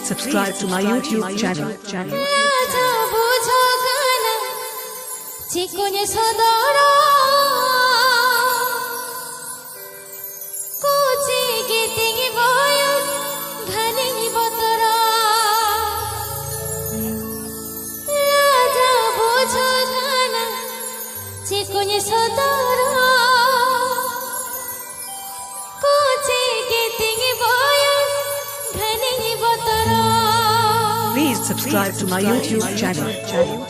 subscribe to my YouTube channel. Please subscribe to my YouTube channel.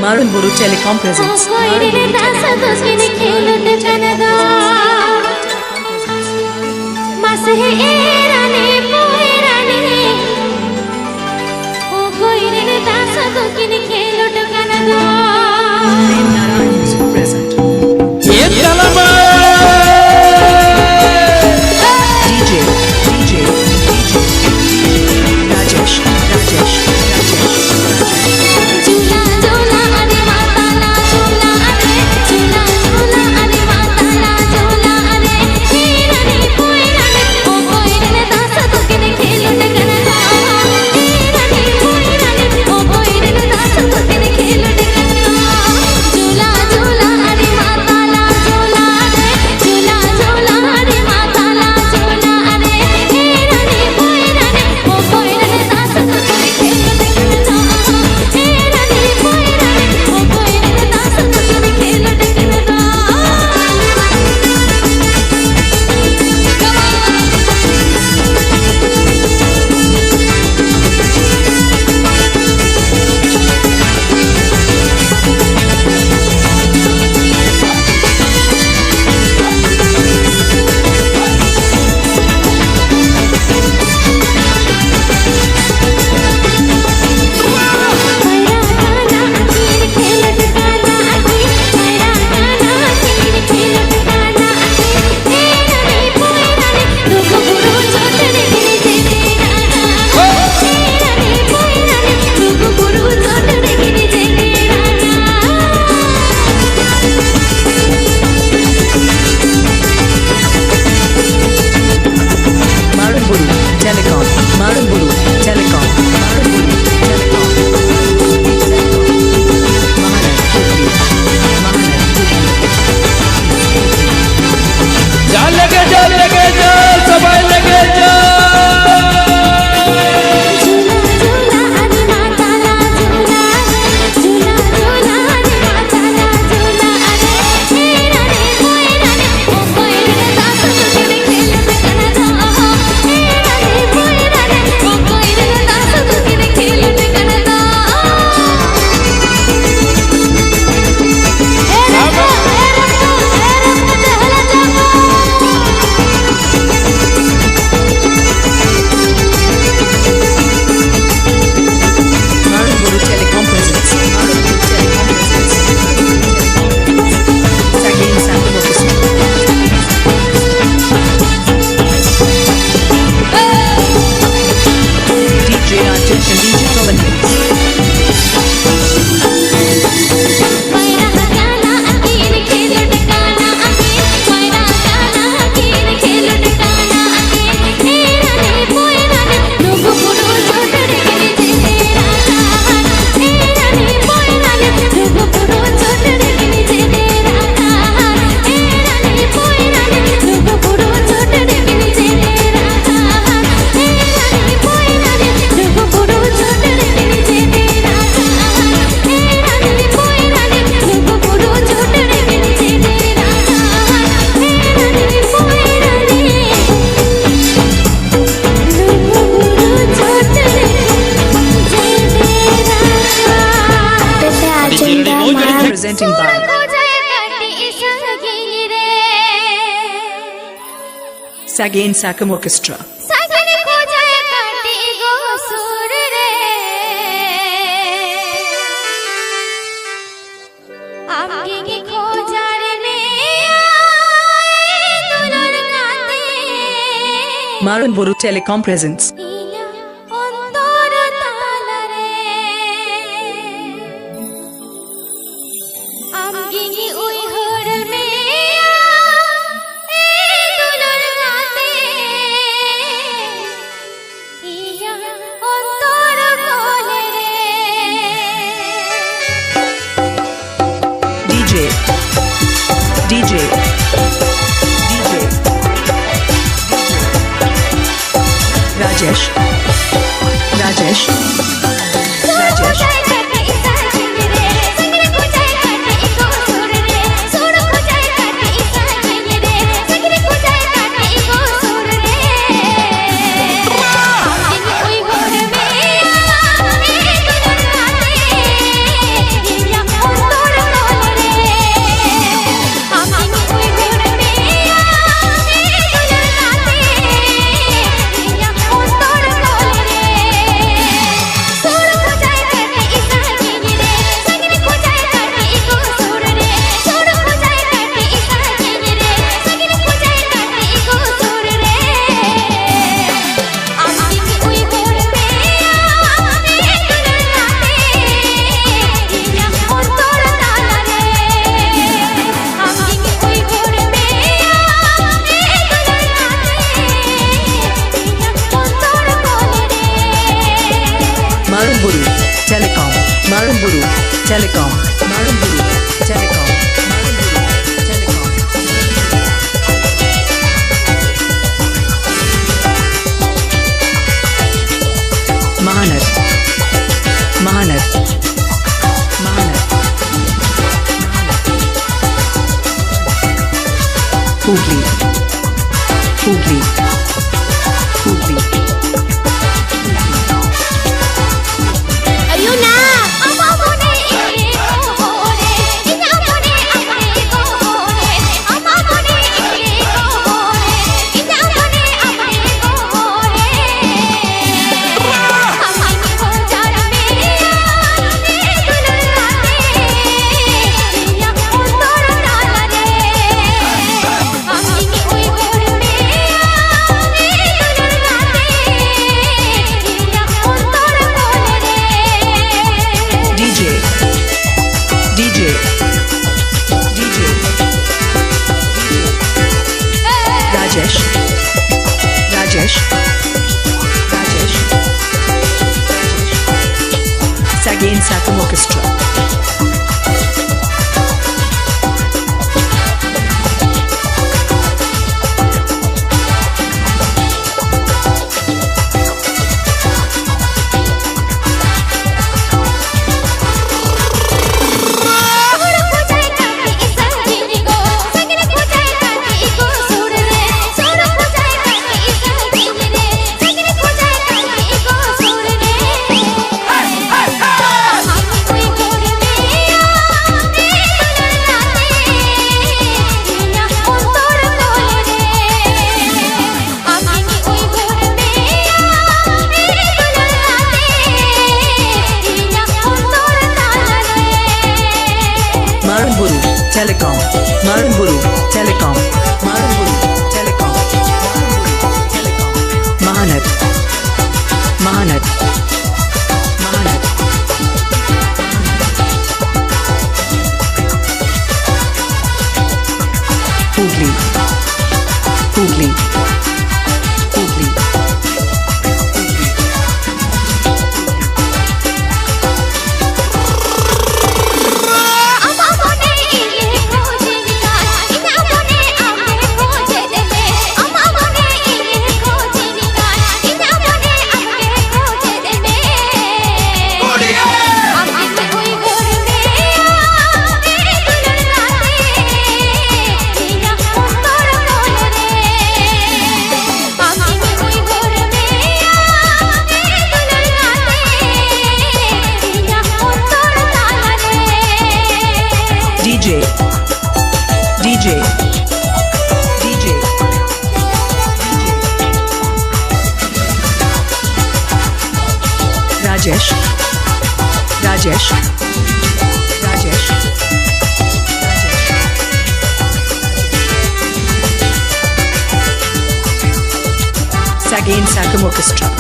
Marun Buru Telecom presents. कोई रे दासा तो किन खेलो टकाना Presenting by Sagain Sakam Orchestra. Maranburu Telecom presents DJ Rajesh Maranburu Telecom Mahanar Hooghly Ayun na! Ang mamunay! Rajesh, Rajesh, Rajesh, Sagain Sakam Orchestra.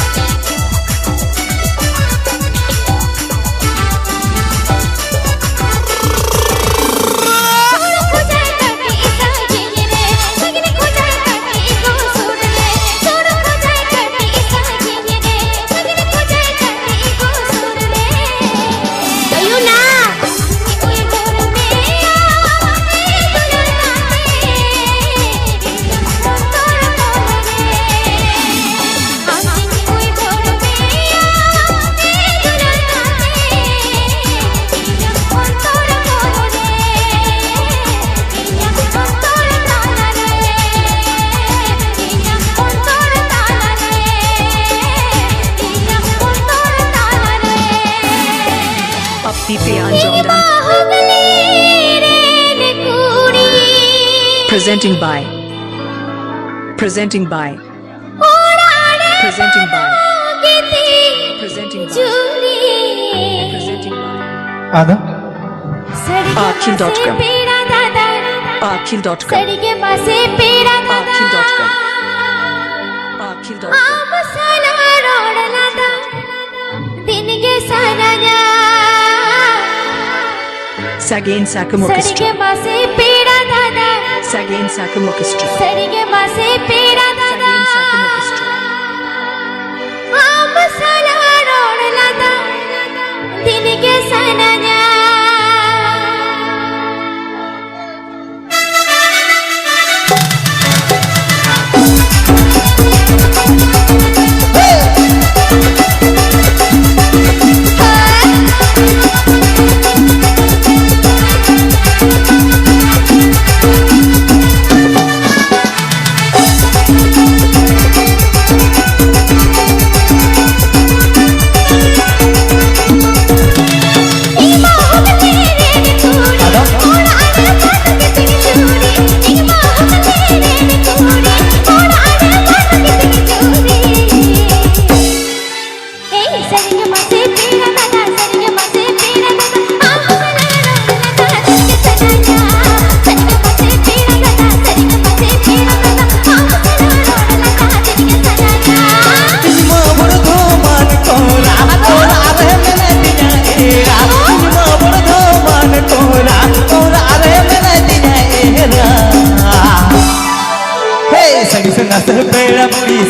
Presenting by Ada Akhil.com Akhil.com Sagain Sakam Orchestra. Sagain Sakam Orchestra. Sagain Sakam Orchestra.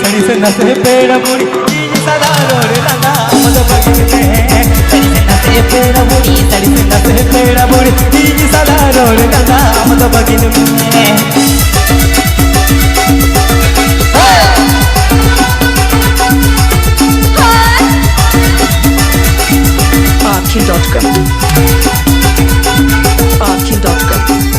सड़ी से नसे पेड़ मुड़ी सदा road लगा मत बगीचे सड़ी से नसे पेड़ मुड़ी सड़ी से नसे पेड़ मुड़ी सदा रोड लगा मत बगीचे Akhil.com Akhil.com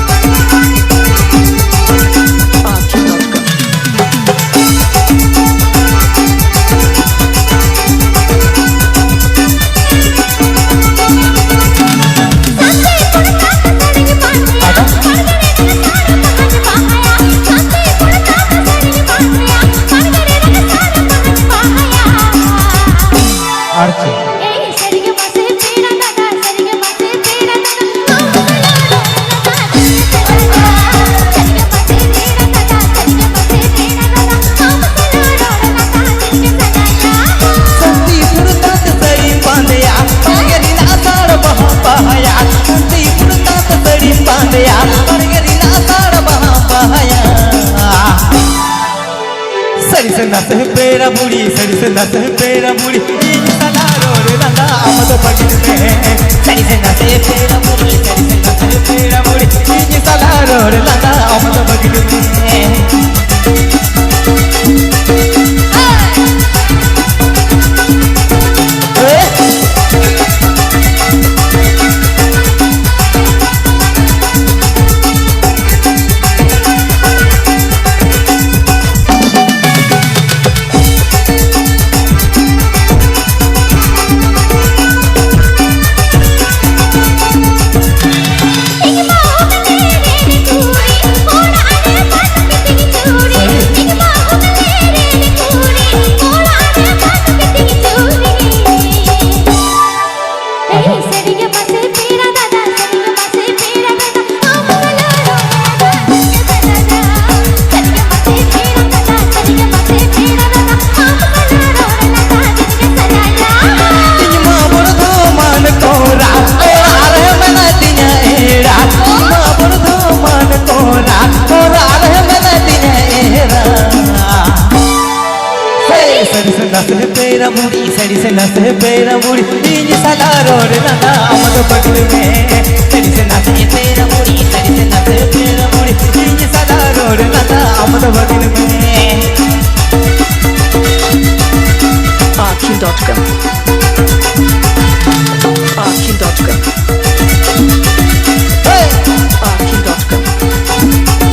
नसे पेड़ मुड़ी सड़ी से नसे पेड़ मुड़ी सदा रोड लगा मत बगीचे सड़ी से नसे पेड़ मुड़ी सड़ी से नसे पेड़ मुड़ी सदा रोड लगा मत बगीचे Thank you. सड़ी से नसे पेरा मुड़ी सड़ी से नसे पेरा मुड़ी इंज सलारो रे नंदा अमद बगल में सड़ी से नसे पेरा मुड़ी सड़ी से नसे पेरा मुड़ी इंज सलारो रे नंदा अमद बगल में Arkin.com Arkin.com Arkin.com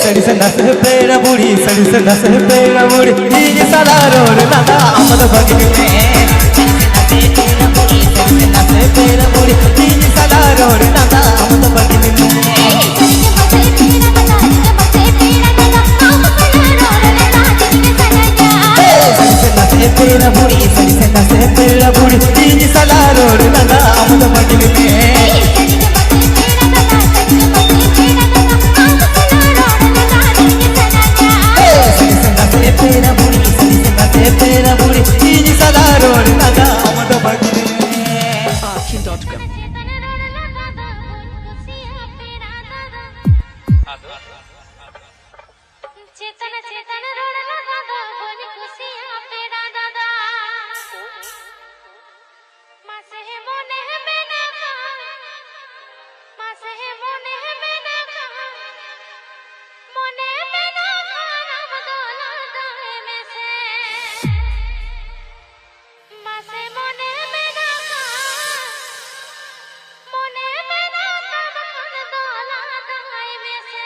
सड़ी से नसे पेरा बुड़ी सड़ी से नसे पेरा बुड़ी इंज सलारो रे नंदा अमद बगल में सड़ी से नसे पेरा बुड़ी सड़ी से नसे पेरा बुड़ी इंज सलारो रे नंदा अमद बगल में सड़ी से नसे पेरा बुड़ी सड़ी से नसे पेरा बुड़ी इंज सलारो रे नंदा अमद बगल में पेरा बुड़ी सड़ी से नसे पेरा बुड़ी इंज सलारो रे नंदा अमद बगल में Arkin.com चेतन चेतन रोडला दादा बोल खुशियां पेड़ा दादा मासे है मोने है मेना का मासे है मोने है मेना का मोने मेना का नाम दोला दाए में से मासे मोने मेना का मोने मेना का बखन दोला दाए में से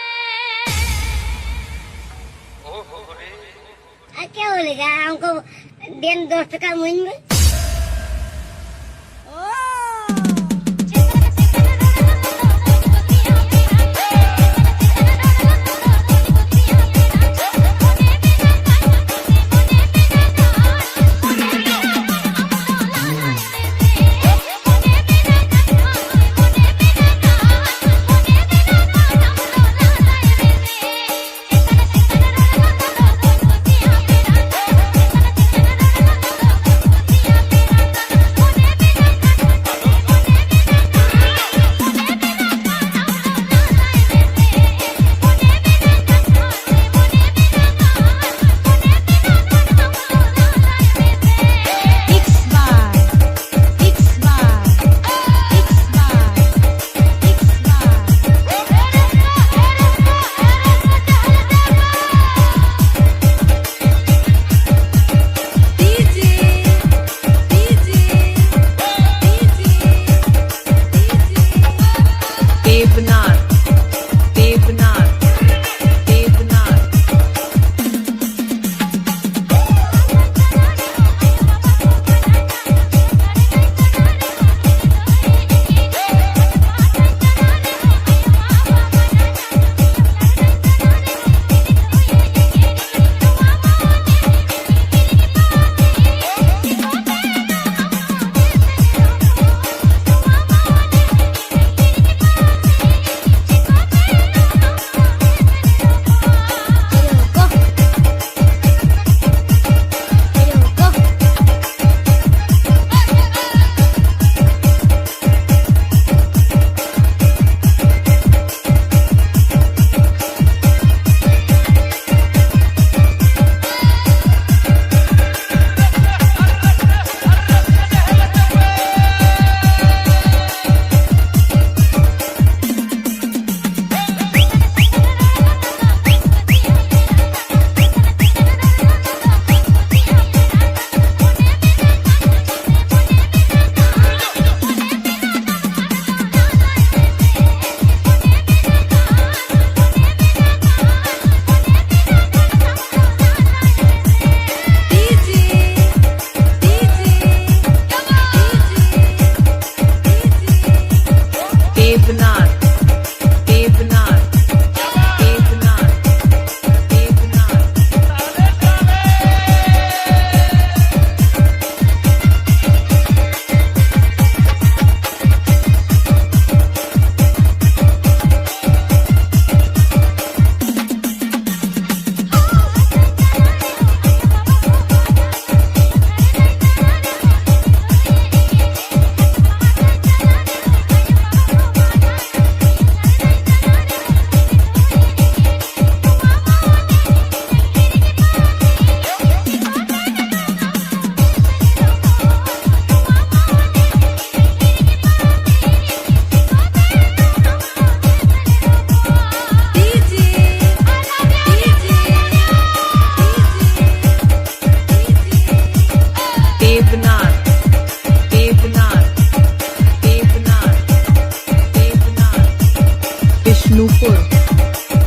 क्या बोलेगा हमको दिन दोस्त का मुंह में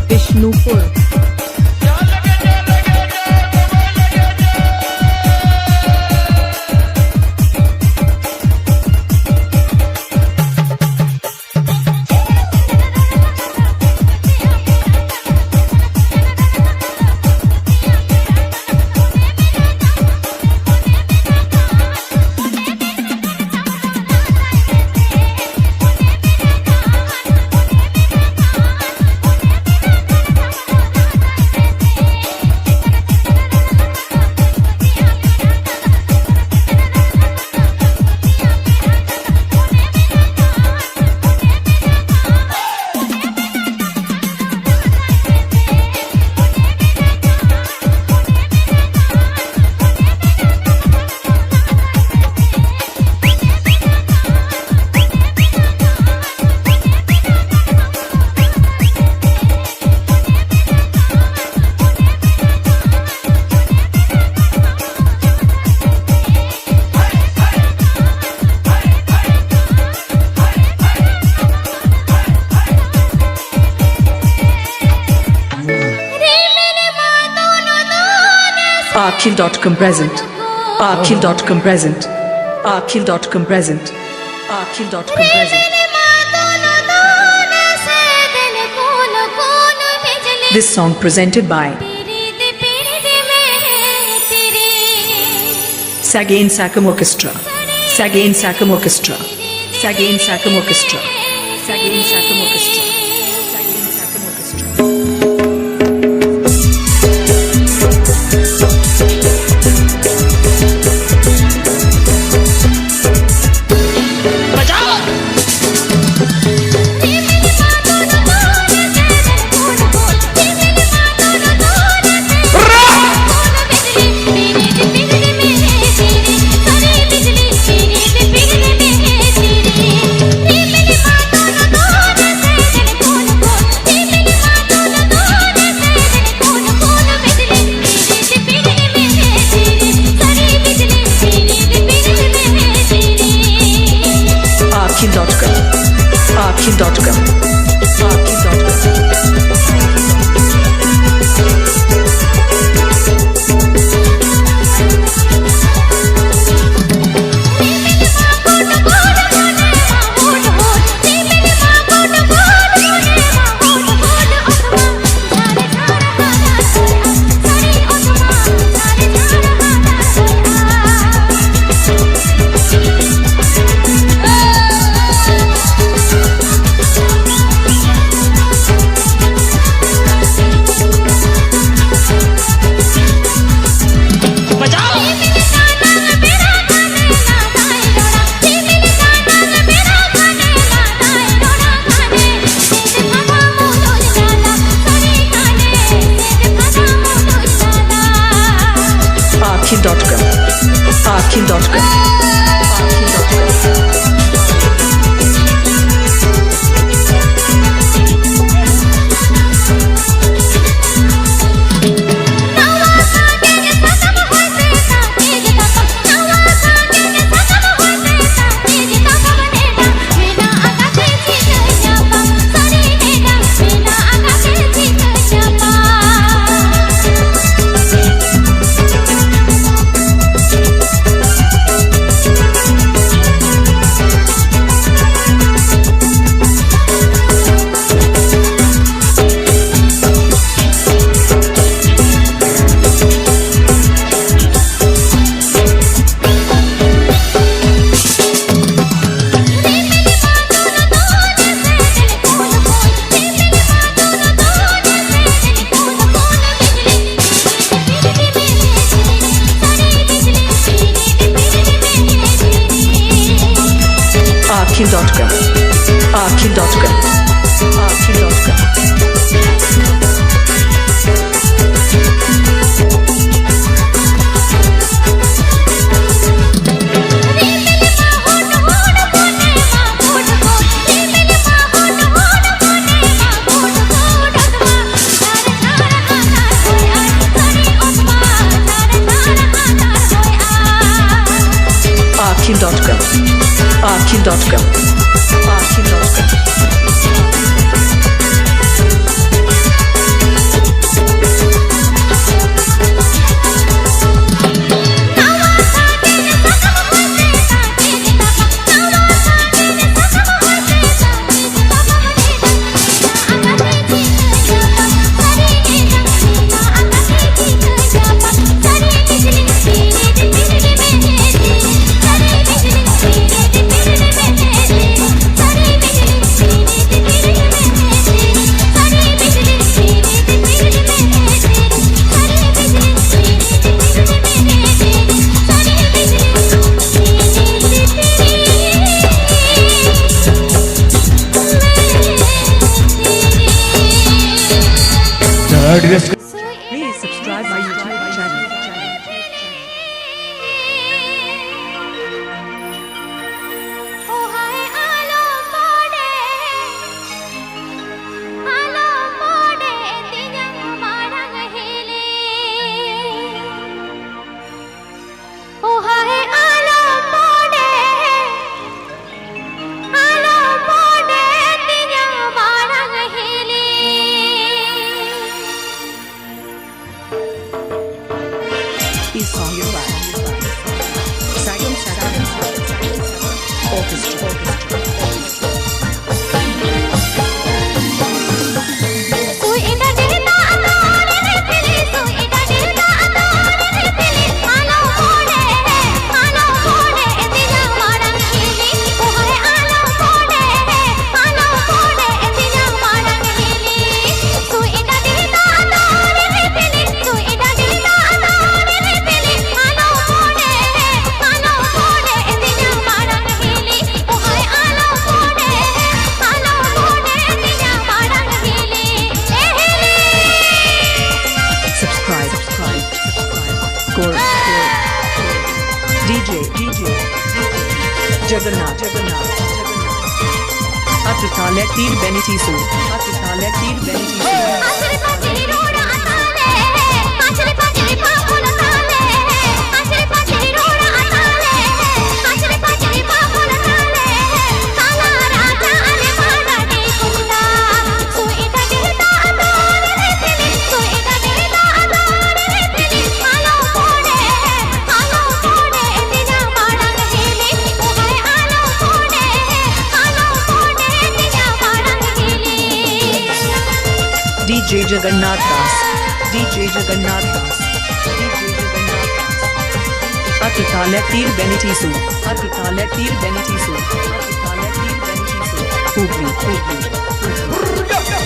Bishnupur. Akhil.com present. Akhil.com present. Akhil.com present. Akhil.com present. This song presented by Sagain Sakam Orchestra. Sagain Sakam Orchestra. Sagain Sakam Orchestra. Sagain Sakam Orchestra. Sagain Sakam Orchestra. Akhil.com. Akhil.com. Akhil.com. Akhil.com. Akhil.com. Akhil.com. Akhil.com. Request Please subscribe my YouTube channel. ओ हाय आलो mode तिजंग Marang हिले ओ हाय आलो mode तिजंग Marang हिले This song is by Sagin Orchestra. तू इडा दिलता आलोरे रे पिली तू इडा दिलता आलोरे रे पिली आलो मोडे तिजंग मारंग हिले ओ हाय आलो मोडे तिजंग मारंग हिले तू इडा दिलता आलोरे रे पिली तू इडा दिलता आलोरे रे पिली आलो मोडे तिजंग मारंग हिले ओ हाय आलो मोडे तिजंग मारंग हिले Subscribe. Core. DJ. Jagannath. Atitale Tir Benitisu. Achare पाचरे रोड़ा आताले आचरे पाचरे पापुल ताले आचरे पाचरे रोड़ा आताले आचरे पाचरे पापुल ताले काला राजा अरे मारा दे कुंदा तू इडा दिलता आलोरे रे पिली तू इडा दिलता आलोरे रे पिली आलो मोडे तिजंग मारंग हिले ओ हाय आलो मोडे तिजंग मारंग हिले DJ Jagannath Das. Atitale Tir Benitisu. Hubli.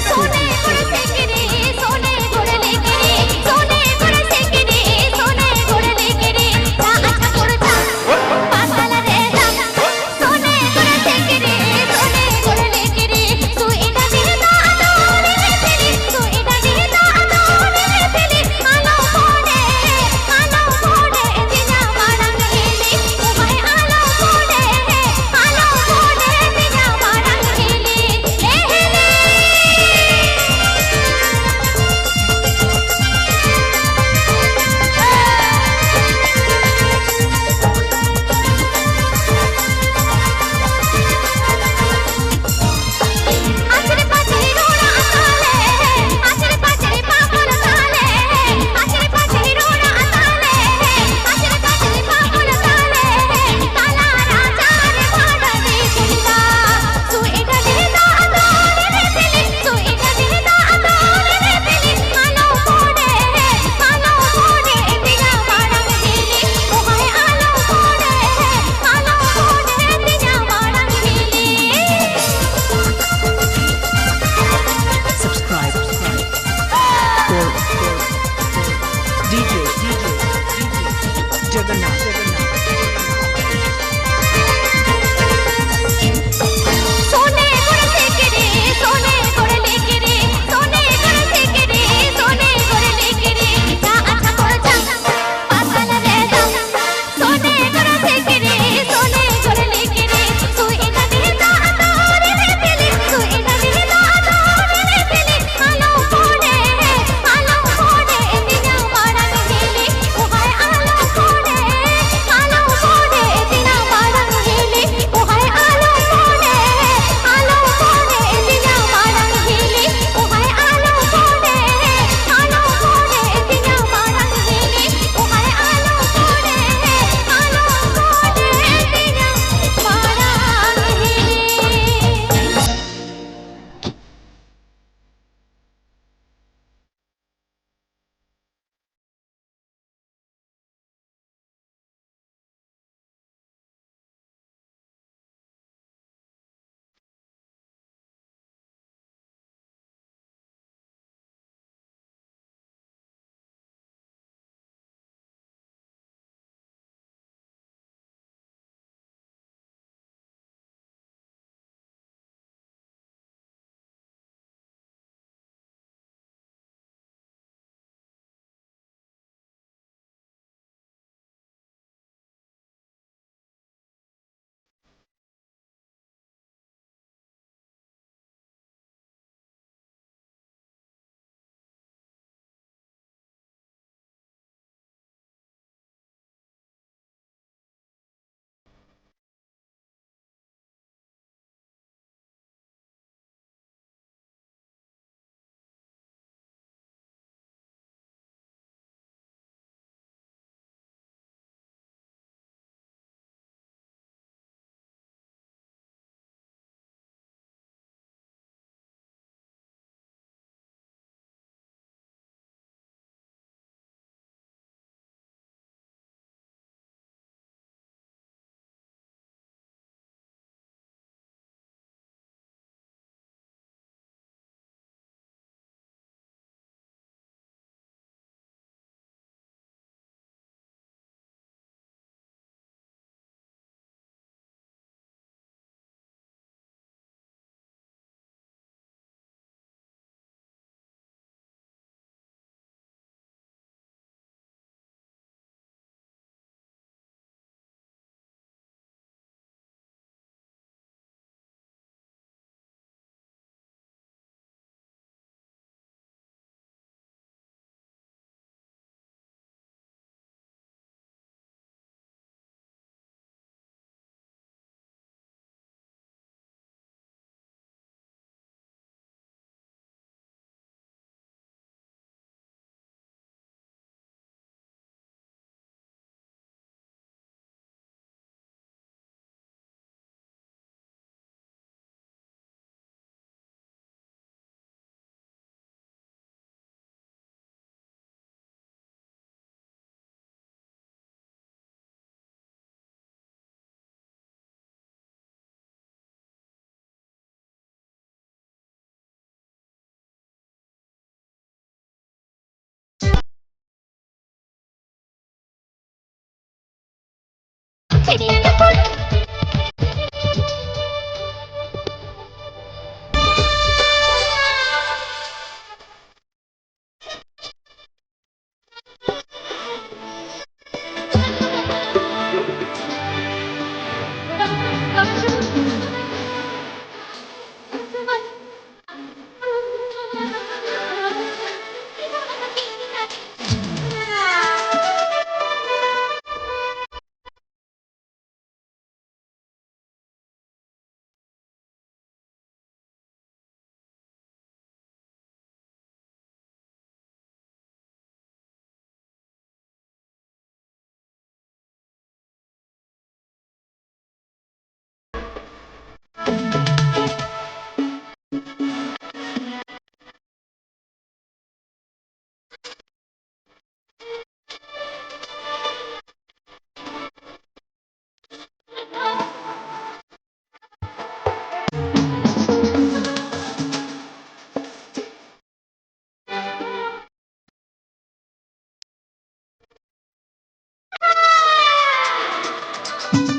सोने गुड़ से गिरी सोने गुड़ ले गिरी सोने गुड़ से गिरी सोने गुड़ ले गिरी ता अच्छा गुड़ ता पासाला रे ता सोने गुड़ से गिरी सोने गुड़ ले गिरी तू इडा दिलता आलोरे रे पिली तू इडा दिलता आलोरे रे पिली आलो मोडे तिजंग मारंग हिले ओ हाय आलो मोडे तिजंग मारंग हिले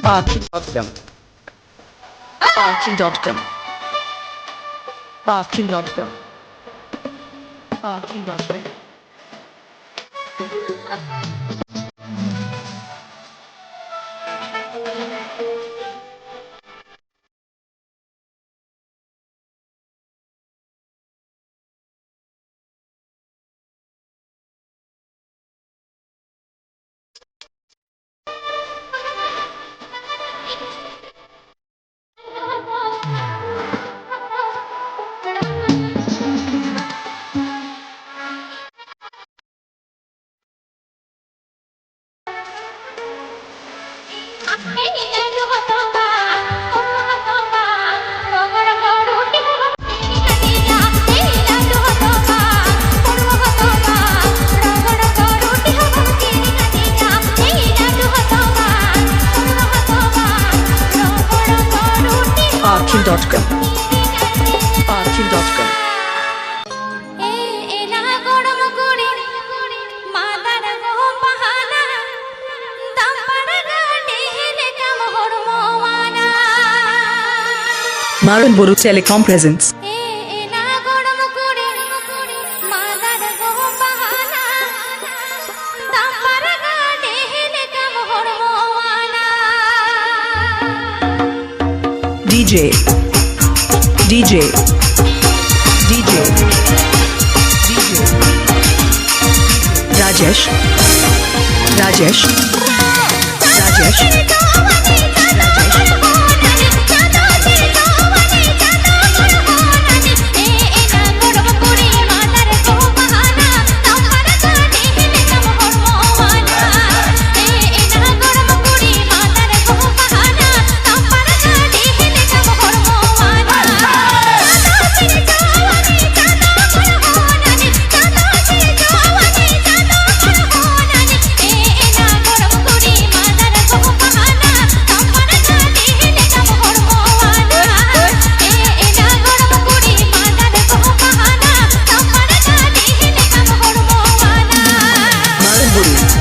Parking.com. Parking.com. Parking.com. Parking.com. Parking.com. Parking.com. Marunburu Telecom presents. DJ DJ DJ DJ Rajesh Rajesh Rajesh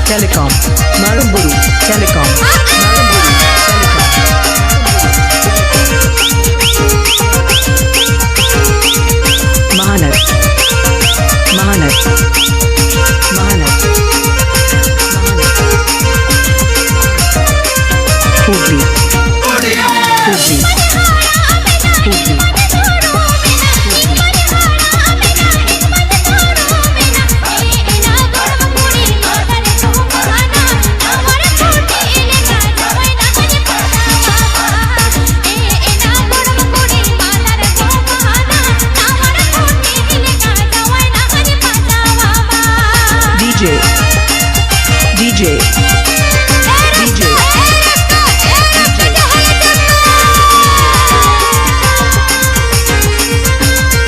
Telecom, Marunburu Telecom, Marunburu Telecom, Mahanar, Mahanar, Mahanar, Hubli, Hubli, Hubli. DJ DJ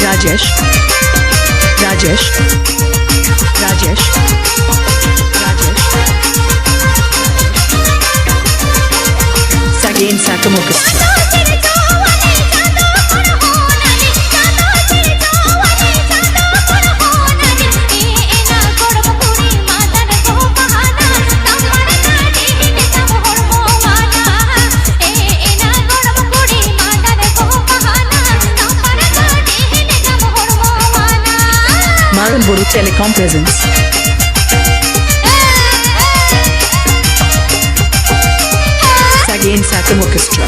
Rajesh Rajesh Rajesh Rajesh Sagain Sakam Orchestra. Maran Boru Telecom presents Sagain Sakam Orchestra.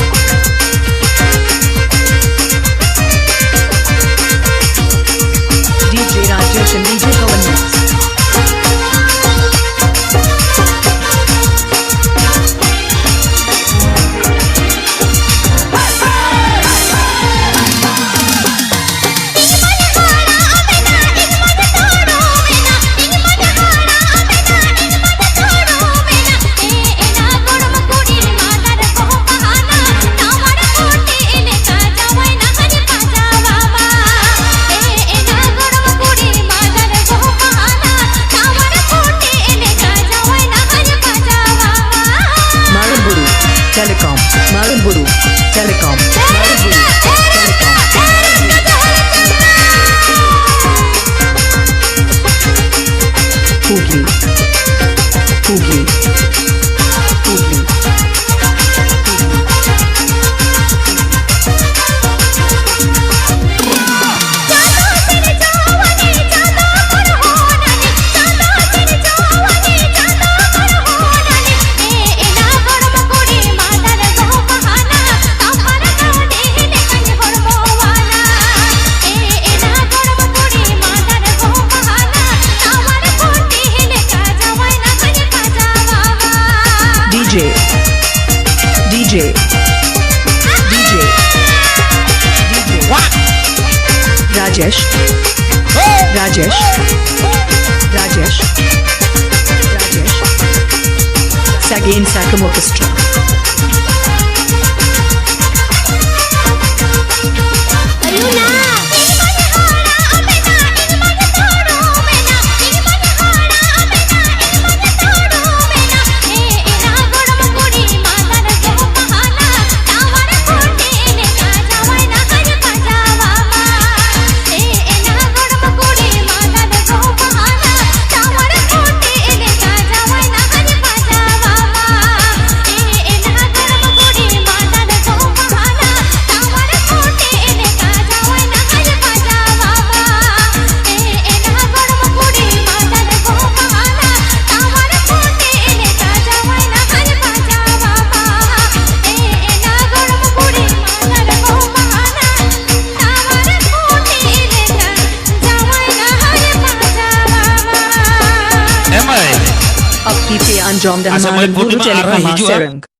DJ Rajesh and DJ Pawan Mix. Telecom, Maran Boru Telecom, Maran Boru Telecom. Hooghly, Hooghly, Hooghly. DJ Rajesh Sagain Sakam Orchestra. Up PPA Anjom dan Maran Boru Telecom Serang.